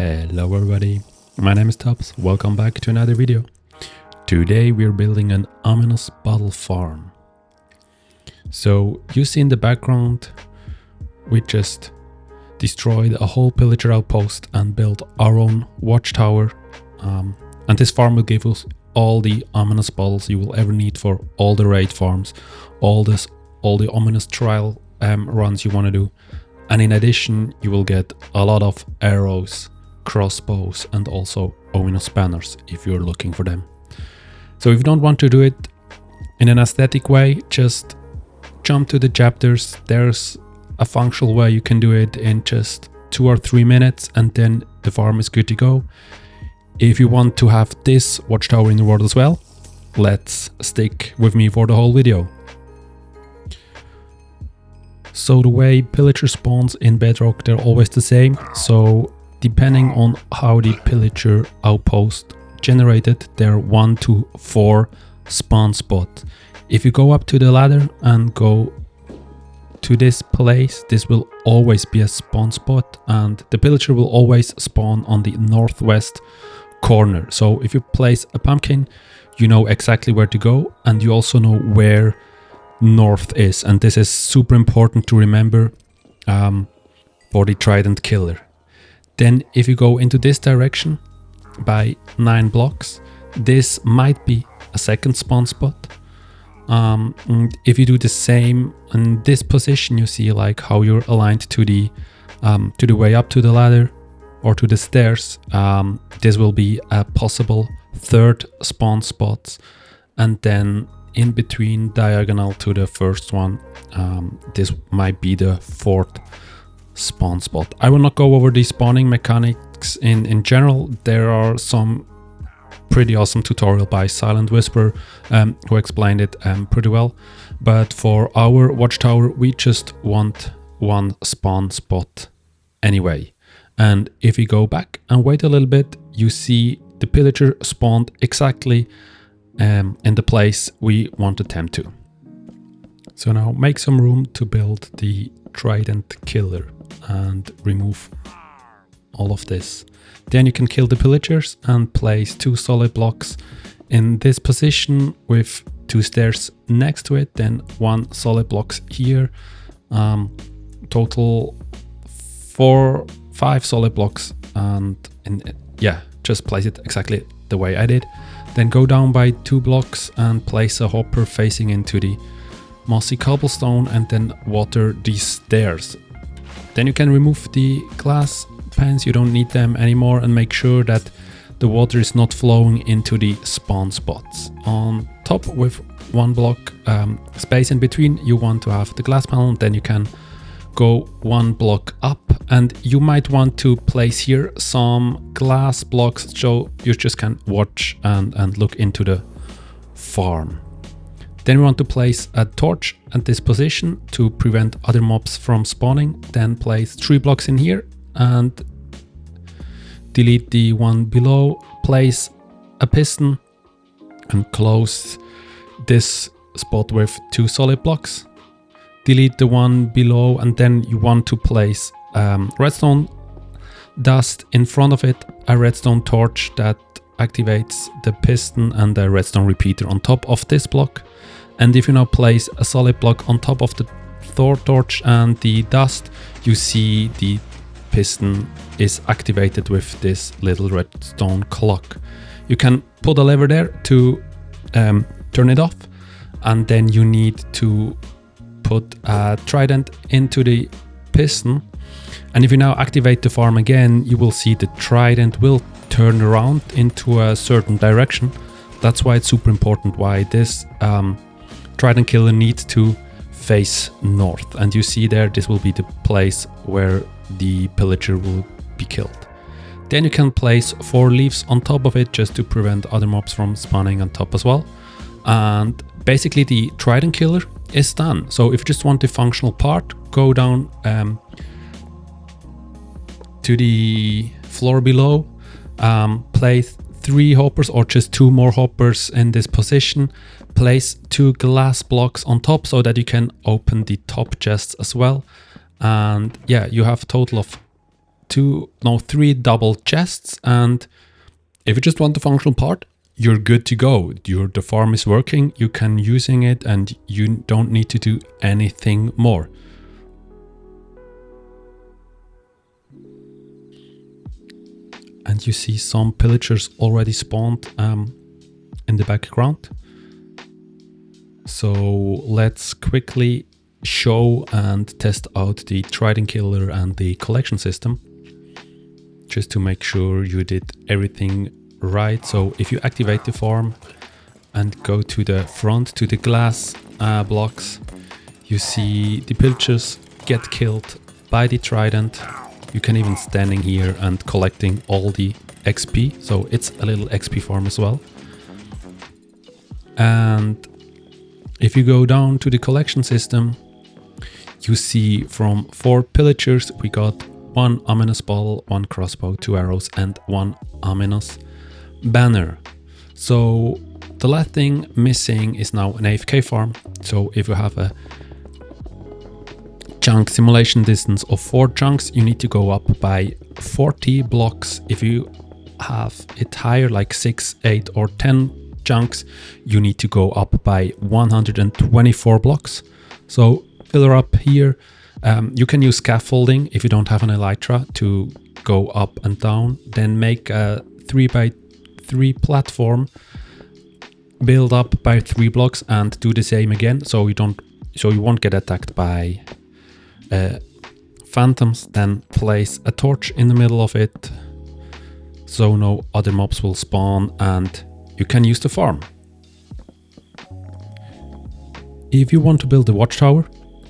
Hello everybody, my name is Tubbs, welcome back to another video. Today we're building an ominous bottle farm. So you see in the background, we just destroyed a whole pillager outpost and built our own watchtower. And this farm will give us all the ominous bottles you will ever need for all the raid farms, all the ominous trial runs you want to do. And in addition, you will get a lot of arrows, crossbows, and also ominous banners if you're looking for them. So if you don't want to do it in an aesthetic way, just jump to the chapters. There's a functional way you can do it in just 2 or 3 minutes, and then the farm is good to go. If you want to have this watchtower in the world as well, let's stick with me for the whole video. So the way pillager spawns in Bedrock, they're always the same. So depending on how the pillager outpost generated, there are 1 to 4 spawn spots. If you go up to the ladder and go to this place, this will always be a spawn spot, and the pillager will always spawn on the northwest corner. So if you place a pumpkin, you know exactly where to go, and you also know where north is, and this is super important to remember for the Trident killer. Then if you go into this direction by 9 blocks, this might be a second spawn spot. And if you do the same in this position, you see like how you're aligned to the way up to the ladder or to the stairs. This will be a possible third spawn spot, and then in between diagonal to the first one, this might be the 4th spawn spot. I will not go over the spawning mechanics in general. There are some pretty awesome tutorial by Silent Whisper who explained it pretty well, but for our watchtower we just want 1 spawn spot anyway. And if you go back and wait a little bit, you see the pillager spawned exactly in the place we wanted them to. So now make some room to build the Trident killer and remove all of this. Then you can kill the pillagers and place 2 solid blocks in this position with 2 stairs next to it, then 1 solid blocks here. Total 5 solid blocks, and just place it exactly the way I did. Then go down by 2 blocks and place a hopper facing into the mossy cobblestone, and then water these stairs. Then you can remove the glass panes, you don't need them anymore, and make sure that the water is not flowing into the spawn spots. On top, with 1 block space in between, you want to have the glass panel. Then you can go 1 block up, and you might want to place here some glass blocks so you just can watch and look into the farm. Then we want to place a torch at this position to prevent other mobs from spawning. Then place 3 blocks in here and delete the one below. Place a piston and close this spot with 2 solid blocks. Delete the one below, and then you want to place redstone dust in front of it, a redstone torch that activates the piston, and a redstone repeater on top of this block. And if you now place a solid block on top of the torch and the dust, you see the piston is activated with this little redstone clock. You can put a lever there to turn it off, and then you need to put a trident into the piston. And if you now activate the farm again, you will see the trident will turn around into a certain direction. That's why it's super important why this trident killer needs to face north. And you see there, this will be the place where the pillager will be killed. Then you can place 4 leaves on top of it just to prevent other mobs from spawning on top as well. And basically the trident killer is done. So if you just want the functional part, go down to the floor below, place 3 hoppers or just 2 more hoppers in this position, place 2 glass blocks on top so that you can open the top chests as well. And yeah, you have a total of 3 double chests, and if you just want the functional part, you're good to go. The farm is working, you can using it, and you don't need to do anything more. And you see some pillagers already spawned in the background. So let's quickly show and test out the Trident killer and the collection system, just to make sure you did everything right. So if you activate the farm and go to the front to the glass blocks, you see the pillagers get killed by the Trident. You can even standing here and collecting all the XP, so it's a little XP farm as well. And if you go down to the collection system, you see from 4 pillagers we got 1 ominous bottle, 1 crossbow, 2 arrows, and 1 ominous banner. So the last thing missing is now an AFK farm. So if you have a chunk simulation distance of 4 chunks, you need to go up by 40 blocks. If you have it higher, like 6, 8 or 10 chunks, you need to go up by 124 blocks. So fill her up here. You can use scaffolding if you don't have an elytra to go up and down. Then make a 3x3 platform, build up by 3 blocks, and do the same again, so you won't get attacked by phantoms. Then place a torch in the middle of it, so no other mobs will spawn, and you can use the farm. If you want to build a watchtower,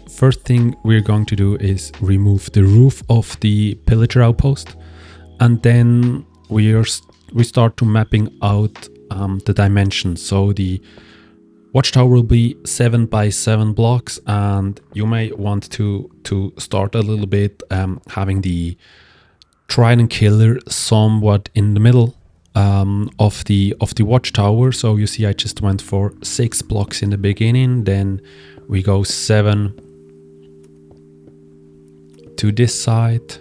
first thing we're going to do is remove the roof of the pillager outpost, and then we start to mapping out the dimensions. So the watchtower will be 7 by 7 blocks, and you may want to start a little bit having the Trident killer somewhat in the middle of the watchtower. So you see I just went for 6 blocks in the beginning, then we go 7 to this side.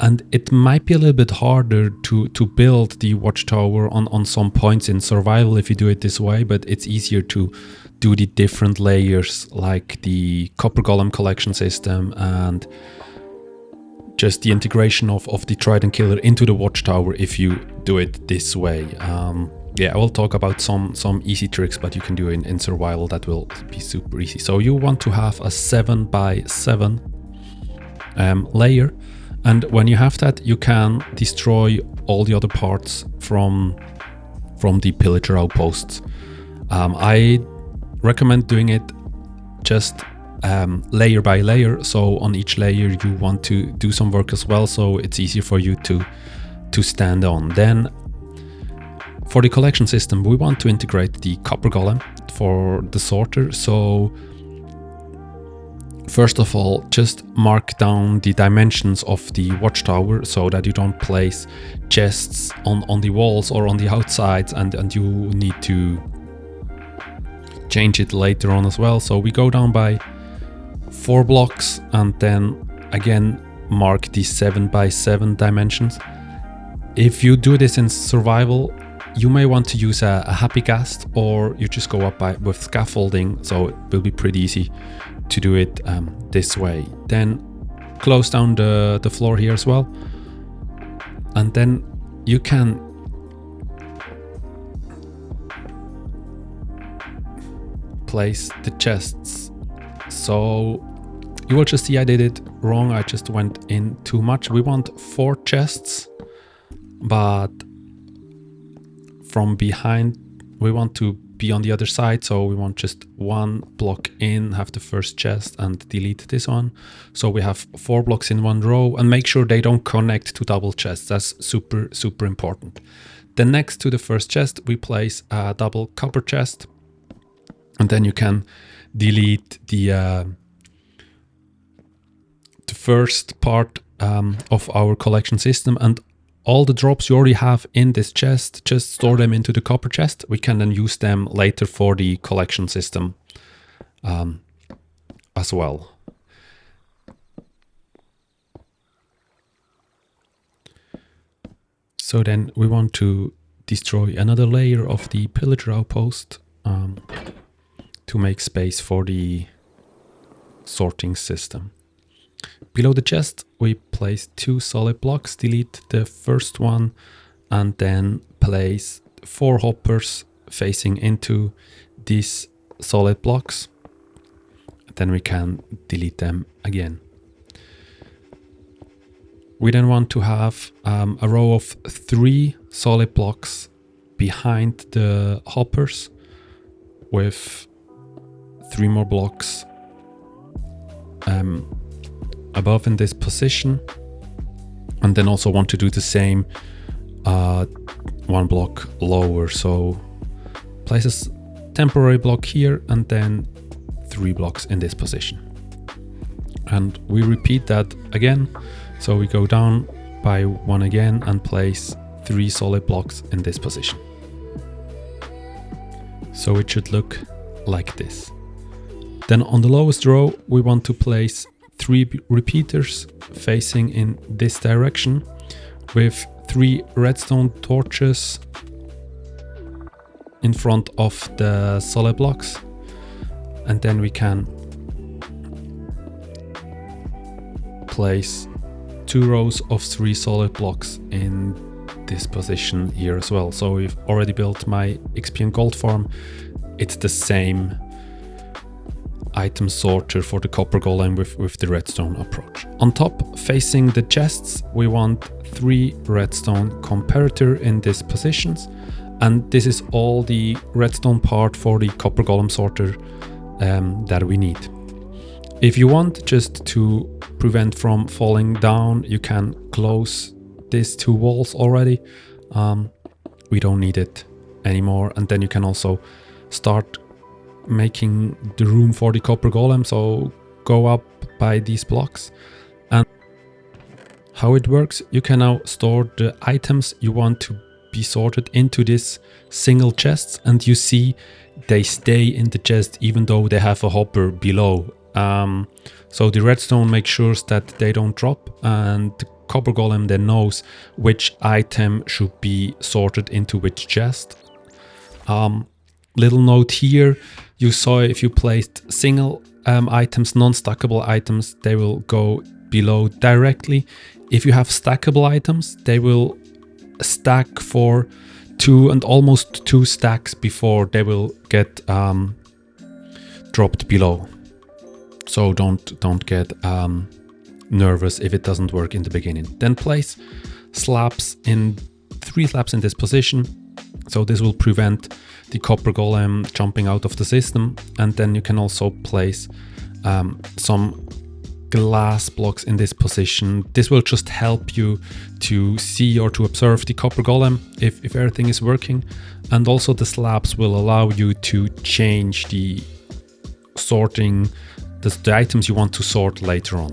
And it might be a little bit harder to build the watchtower on some points in survival if you do it this way, but it's easier to do the different layers, like the copper golem collection system and just the integration of the Trident killer into the watchtower if you do it this way. Yeah, I will talk about some easy tricks, but you can do it in survival. That will be super easy. So you want to have a 7 by 7 layer. And when you have that, you can destroy all the other parts from the pillager outposts. I recommend doing it just layer by layer. So on each layer you want to do some work as well, so it's easier for you to stand on. Then for the collection system, we want to integrate the copper golem for the sorter. So first of all, just mark down the dimensions of the watchtower so that you don't place chests on the walls or on the outsides, and you need to change it later on as well. So we go down by 4 blocks and then again mark the 7 by 7 dimensions. If you do this in survival, you may want to use a happy ghast, or you just go up with scaffolding, so it will be pretty easy to do it this way. Then close down the floor here as well, and then you can place the chests. So you will just see I did it wrong, I just went in too much. We want 4 chests, but from behind we want to be on the other side, so we want just 1 block in, have the first chest and delete this one. So we have 4 blocks in 1 row, and make sure they don't connect to double chests. That's super important. Then next to the first chest we place a double copper chest, and then you can delete the first part of our collection system, and all the drops you already have in this chest, just store them into the copper chest. We can then use them later for the collection system as well. So then we want to destroy another layer of the pillager outpost to make space for the sorting system. Below the chest, we place 2 solid blocks, delete the first one, and then place 4 hoppers facing into these solid blocks. Then we can delete them again. We then want to have a row of 3 solid blocks behind the hoppers with 3 more blocks above in this position, and then also want to do the same 1 block lower. So place a temporary block here and then 3 blocks in this position. And we repeat that again. So we go down by 1 again and place 3 solid blocks in this position. So it should look like this. Then on the lowest row, we want to place 3 repeaters facing in this direction with 3 redstone torches in front of the solid blocks. And then we can place 2 rows of 3 solid blocks in this position here as well. So we've already built my XP and gold farm. It's the same item sorter for the copper golem with the redstone approach. On top, facing the chests, we want 3 redstone comparator in these positions. And this is all the redstone part for the copper golem sorter that we need. If you want just to prevent from falling down, you can close these 2 walls already. We don't need it anymore. And then you can also start making the room for the copper golem. So go up by these blocks. And how it works, you can now store the items you want to be sorted into this single chests, and you see they stay in the chest even though they have a hopper below. So the redstone makes sure that they don't drop, and the copper golem then knows which item should be sorted into which chest. Little note here, you saw if you placed single items, non-stackable items, they will go below directly. If you have stackable items, they will stack for 2 and almost 2 stacks before they will get dropped below. So don't get nervous if it doesn't work in the beginning. Then place slabs in 3 slabs in this position. So this will prevent the copper golem jumping out of the system. And then you can also place some glass blocks in this position. This will just help you to see or to observe the copper golem if everything is working. And also the slabs will allow you to change the sorting, the items you want to sort later on.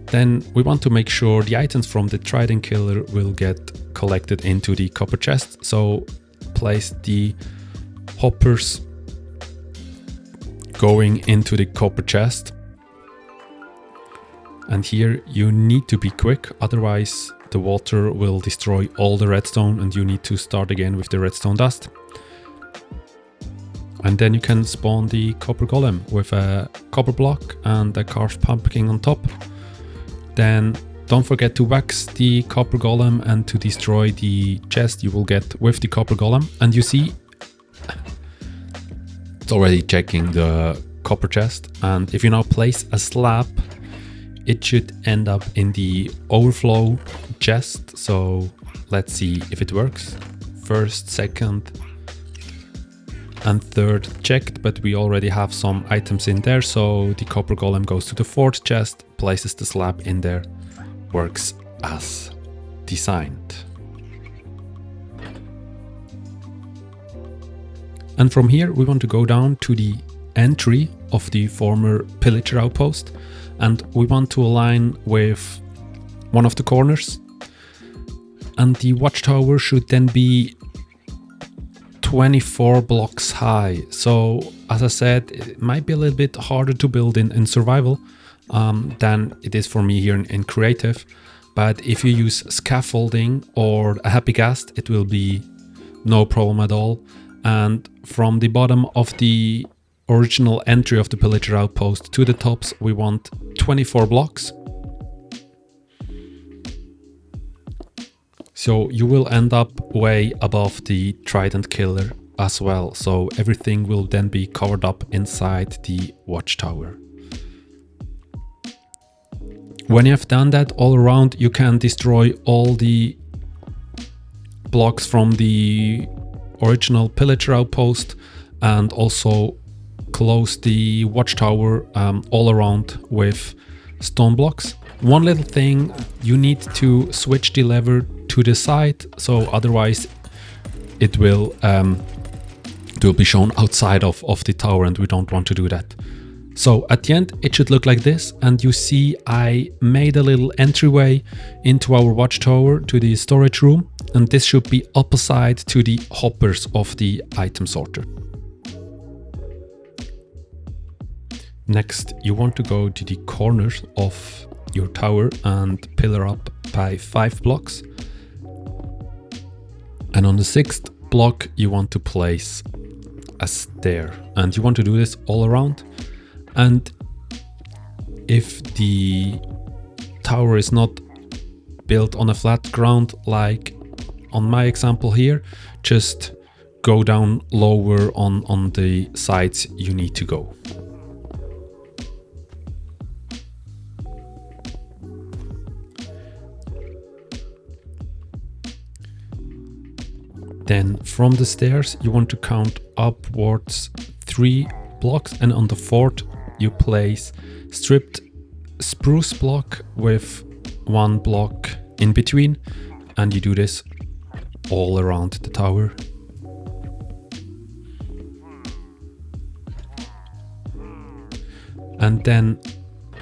Then we want to make sure the items from the Trident killer will get collected into the copper chest. So place the hoppers going into the copper chest. And here you need to be quick, otherwise the water will destroy all the redstone and you need to start again with the redstone dust. And then you can spawn the copper golem with a copper block and a carved pumpkin on top. Then don't forget to wax the copper golem and to destroy the chest you will get with the copper golem. And you see, it's already checking the copper chest. And if you now place a slab, it should end up in the overflow chest. So let's see if it works. First, second, and third checked, but we already have some items in there. So the copper golem goes to the 4th chest, places the slab in there, works as designed. And from here we want to go down to the entry of the former pillager outpost, and we want to align with one of the corners, and the watchtower should then be 24 blocks high. So as I said, it might be a little bit harder to build in survival than it is for me here in creative, but if you use scaffolding or a happy ghast, it will be no problem at all. And from the bottom of the original entry of the pillager outpost to the tops, we want 24 blocks. So you will end up way above the Trident killer as well. So everything will then be covered up inside the watchtower. When you have done that all around, you can destroy all the blocks from the original pillager outpost and also close the watchtower all around with stone blocks. One little thing, you need to switch the lever to the side, so otherwise it will be shown outside of the tower, and we don't want to do that. So at the end it should look like this, and you see I made a little entryway into our watchtower to the storage room, and this should be opposite to the hoppers of the item sorter. Next, you want to go to the corners of your tower and pillar up by 5 blocks. And on the 6th block you want to place a stair, and you want to do this all around. And if the tower is not built on a flat ground like on my example here, just go down lower on the sides you need to go. Then from the stairs you want to count upwards 3 blocks, and on the 4th you place stripped spruce block with 1 block in between, and you do this all around the tower. And then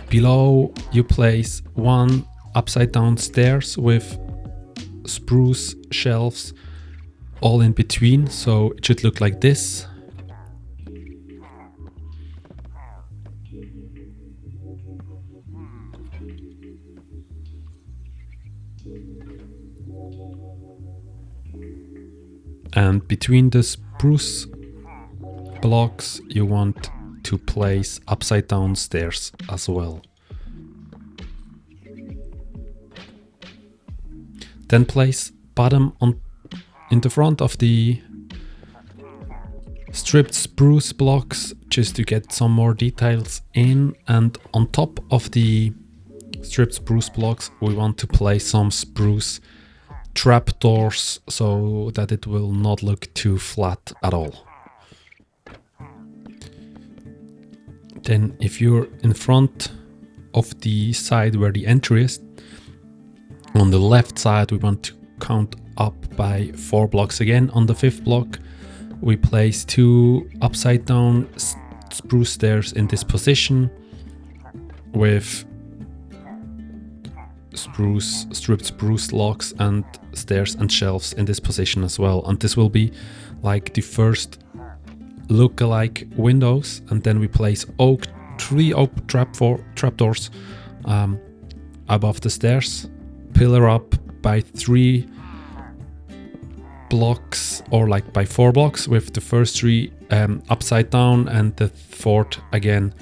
below you place 1 upside down stairs with spruce shelves all in between, so it should look like this. And between the spruce blocks you want to place upside down stairs as well. Then place bottom on in the front of the stripped spruce blocks just to get some more details in, and on top of the stripped spruce blocks we want to place some spruce trapdoors so that it will not look too flat at all. Then if you're in front of the side where the entry is, on the left side we want to count up by 4 blocks again. On the 5th block we place 2 upside down spruce stairs in this position with stripped spruce logs and stairs and shelves in this position as well, and this will be like the first look-alike windows. And then we place 3 oak trapdoors above the stairs, pillar up by 3 blocks, or like by 4 blocks, with the first 3 upside down and the 4th again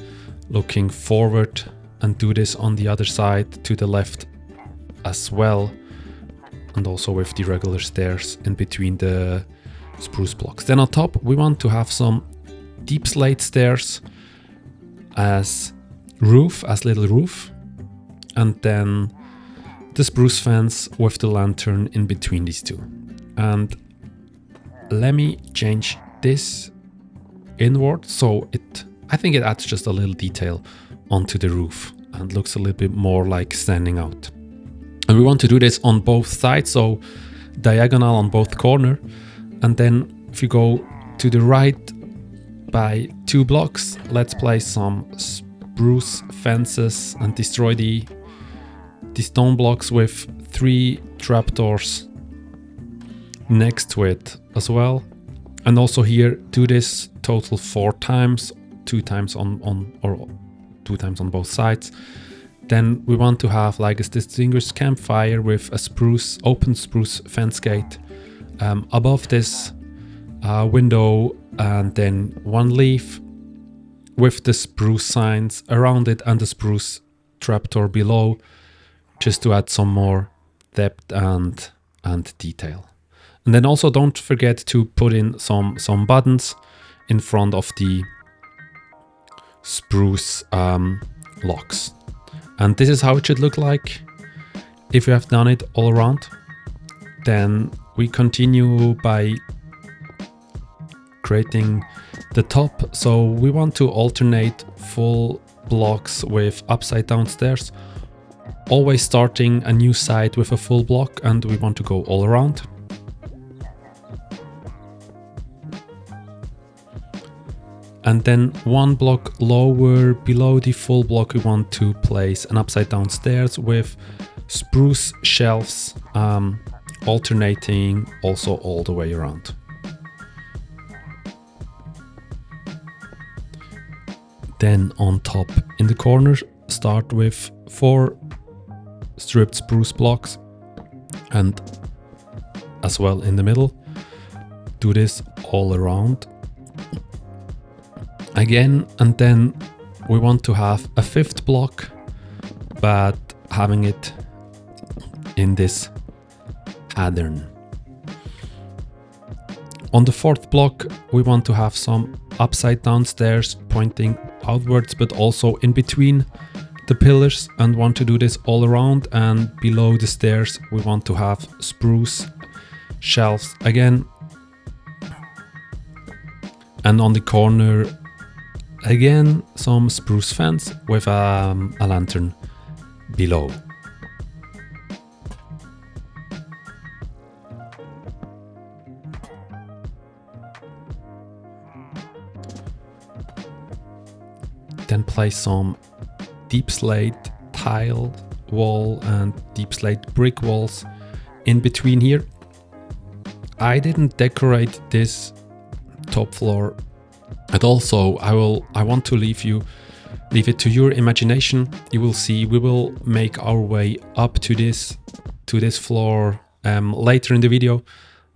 looking forward, and do this on the other side to the left as well, and also with the regular stairs in between the spruce blocks. Then on top we want to have some Deepslate stairs as little roof, and then the spruce fence with the lantern in between these 2. And let me change this inward, so I think it adds just a little detail onto the roof and looks a little bit more like standing out. And we want to do this on both sides, so diagonal on both corner. And then if you go to the right by 2 blocks, let's place some spruce fences and destroy the stone blocks with 3 trapdoors next to it as well. And also here do this total 4 times, 2 times on both sides. Then we want to have like a distinguished campfire with a open spruce fence gate above this window, and then one leaf with the spruce signs around it and the spruce trapdoor below, just to add some more depth and detail. And then also don't forget to put in some buttons in front of the spruce logs. And this is how it should look like if you have done it all around. Then we continue by creating the top. So we want to alternate full blocks with upside down stairs, always starting a new side with a full block, and we want to go all around. And then one block lower below the full block, we want to place an upside down stairs with spruce shelves, alternating also all the way around. Then on top in the corner, start with 4 stripped spruce blocks, and as well in the middle, do this all around again. And then we want to have a 5th block, but having it in this pattern. On the 4th block, we want to have some upside down stairs pointing outwards, but also in between the pillars, and want to do this all around. And below the stairs, we want to have spruce shelves again. And on the corner, again, some spruce fence with a lantern below. Then place some Deepslate tile wall and Deepslate brick walls in between here. I didn't decorate this top floor at all, so I want to leave it to your imagination. You will see we will make our way up to this floor later in the video,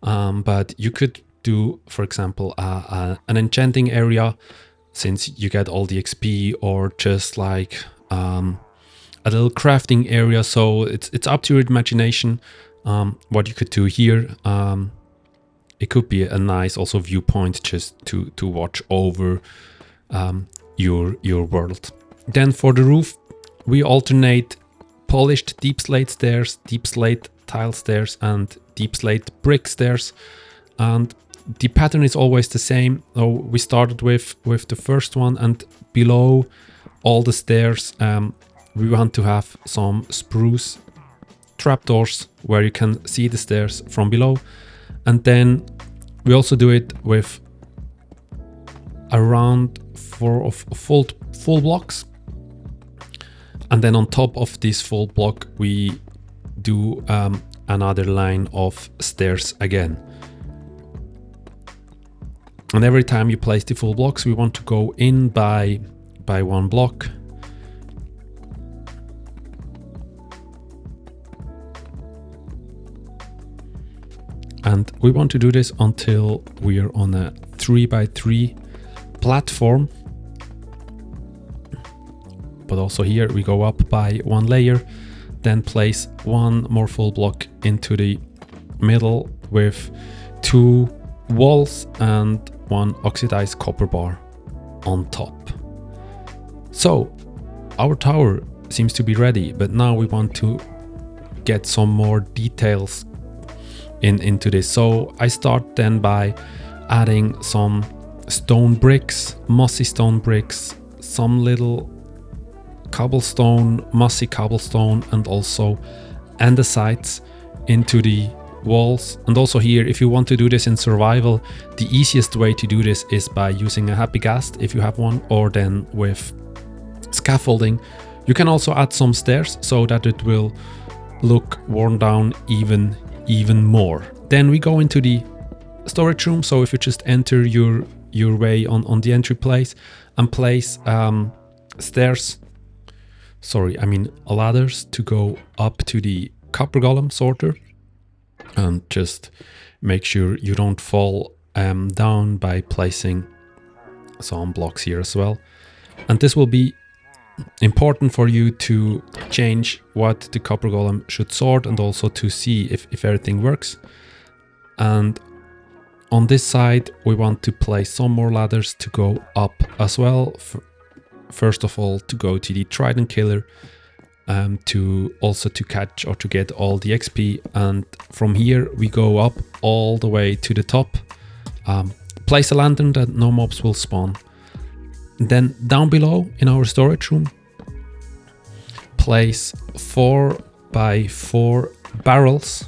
but you could do, for example, an enchanting area, since you get all the XP, or just like a little crafting area. So it's up to your imagination what you could do here. It could be a nice also viewpoint just to watch over your world. Then for the roof, we alternate polished Deepslate stairs, Deepslate tile stairs, and Deepslate brick stairs. And the pattern is always the same. So we started with the first one, and below all the stairs we want to have some spruce trapdoors where you can see the stairs from below. And then we also do it with around 4 of full blocks. And then on top of this full block, we do another line of stairs again. And every time you place the full blocks, we want to go in by 1 block. And we want to do this until we are on a 3x3 platform. But also here we go up by 1 layer, then place 1 more full block into the middle with 2 walls and 1 oxidized copper bar on top. So our tower seems to be ready, but now we want to get some more details into this. So I start then by adding some stone bricks, mossy stone bricks, some little cobblestone, mossy cobblestone, and also andesites into the walls. And also here, if you want to do this in survival, the easiest way to do this is by using a happy ghast if you have one, or then with scaffolding. You can also add some stairs so that it will look worn down even more. Then we go into the storage room. So if you just enter your way on the entry place and place stairs ladders to go up to the copper golem sorter, and just make sure you don't fall down by placing some blocks here as well. And this will be important for you to change what the copper golem should sort, and also to see if everything works. And on this side we want to place some more ladders to go up as well. First of all, to go to the Trident killer, to catch or to get all the XP, and from here we go up all the way to the top. Place a lantern that no mobs will spawn. Then down below in our storage room, place 4x4 barrels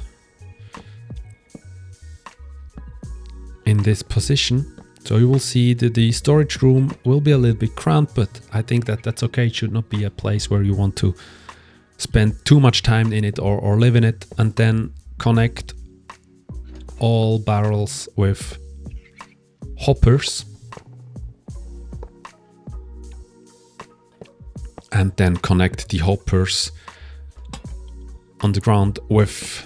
in this position. So you will see that the storage room will be a little bit cramped, but I think that that's okay. It should not be a place where you want to spend too much time in it or live in it. And then connect all barrels with hoppers, and then connect the hoppers on the ground with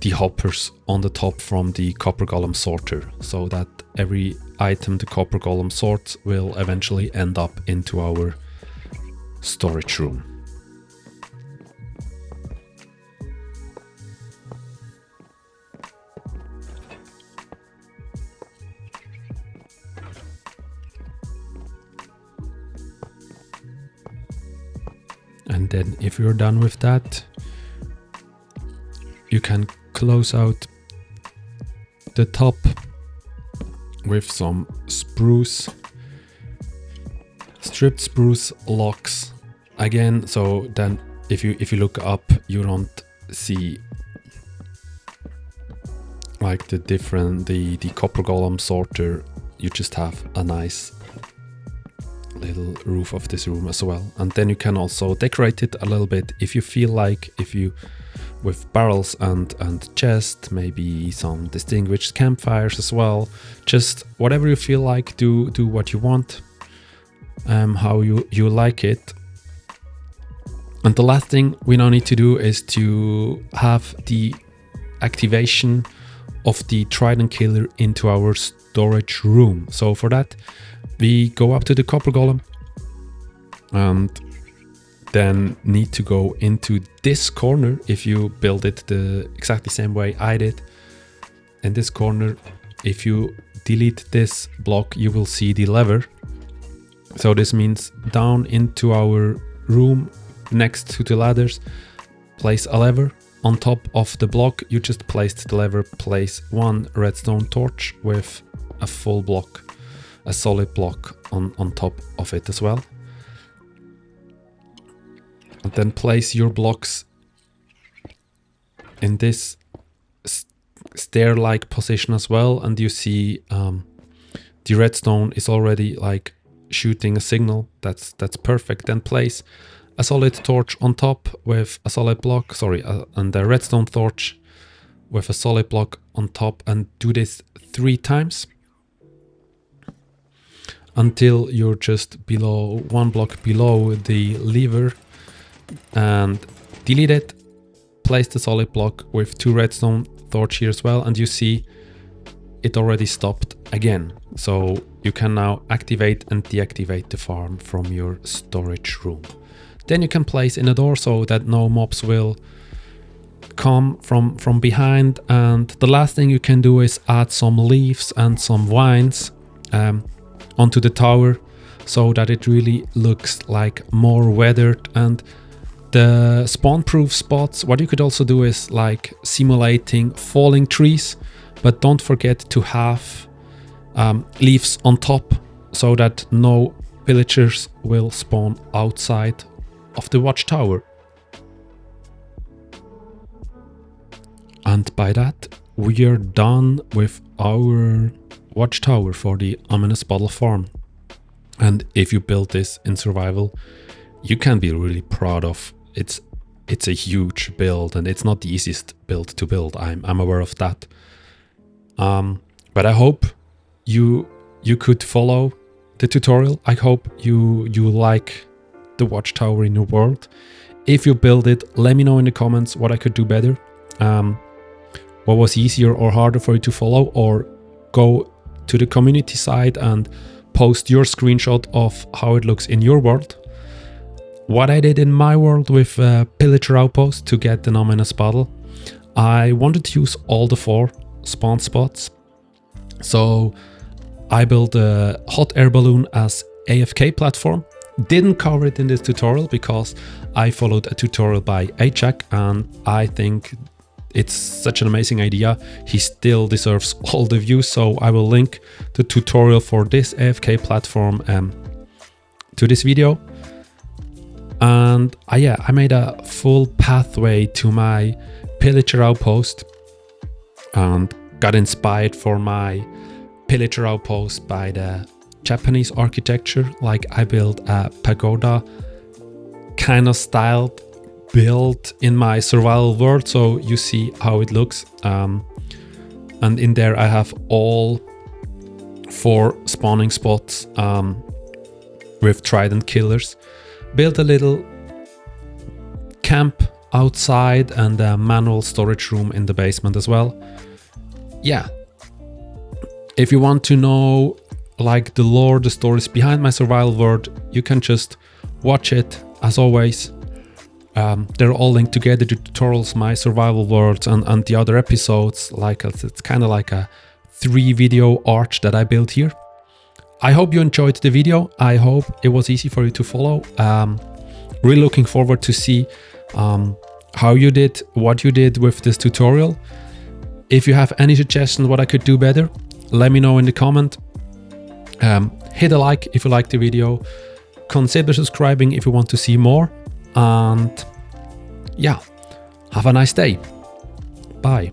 the hoppers on the top from the copper golem sorter, so that every item the copper golem sorts will eventually end up into our storage room. And then if you're done with that, you can close out the top with some stripped spruce logs again. So then if you look up, you don't see like the copper golem sorter. You just have a nice little roof of this room as well. And then you can also decorate it a little bit if you feel like, with barrels and chest, maybe some distinguished campfires as well. Just whatever you feel like, do what you want, how you like it. And the last thing we now need to do is to have the activation of the Trident killer into our storage room. So for that, we go up to the copper golem and then need to go into this corner. If you build it the exactly same way I did, in this corner, if you delete this block, you will see the lever. So this means down into our room next to the ladders, place a lever. On top of the block you just placed the lever, place one redstone torch with a full block, a solid block on top of it as well. And then place your blocks in this stair-like position as well, and you see the redstone is already like shooting a signal. That's perfect. Then place a solid torch on top with a solid block, and a redstone torch with a solid block on top, and do this 3 times until you're just below 1 block below the lever, and delete it. Place the solid block with 2 redstone torch here as well, and you see it already stopped again. So you can now activate and deactivate the farm from your storage room. Then you can place in a door so that no mobs will come from behind. And the last thing you can do is add some leaves and some vines onto the tower, so that it really looks like more weathered. And the spawn-proof spots, what you could also do is like simulating falling trees, but don't forget to have leaves on top, so that no villagers will spawn outside of the watchtower. And by that, we are done with our watchtower for the ominous bottle farm. And if you build this in survival, you can be really proud of it. It's a huge build, and it's not the easiest build to build. I'm aware of that. But I hope you could follow the tutorial. I hope you like the watchtower in your world. If you build it, let me know in the comments what I could do better. What was easier or harder for you to follow, or go to the community side and post your screenshot of how it looks in your world. What I did in my world with Pillager Outpost to get the Ominous Bottle, I wanted to use all the 4 spawn spots. So I built a hot air balloon as AFK platform. Didn't cover it in this tutorial because I followed a tutorial by Ajak, and I think it's such an amazing idea. He still deserves all the views, so I will link the tutorial for this AFK platform to this video. And yeah, I made a full pathway to my Pillager Outpost and got inspired for my Pillager Outpost by the Japanese architecture. Like, I built a pagoda kind of style built in my survival world, so you see how it looks. And in there I have all 4 spawning spots with Trident killers. Built a little camp outside and a manual storage room in the basement as well. Yeah, if you want to know like the lore, the stories behind my survival world, you can just watch it. As always, they're all linked together, the tutorials, my survival worlds, and the other episodes. Like, it's kind of like a 3 video arch that I built here. I hope you enjoyed the video. I hope it was easy for you to follow. Really looking forward to see how you did, what you did with this tutorial. If you have any suggestions what I could do better, let me know in the comment. Hit a like if you liked the video. Consider subscribing if you want to see more. And yeah, have a nice day. Bye.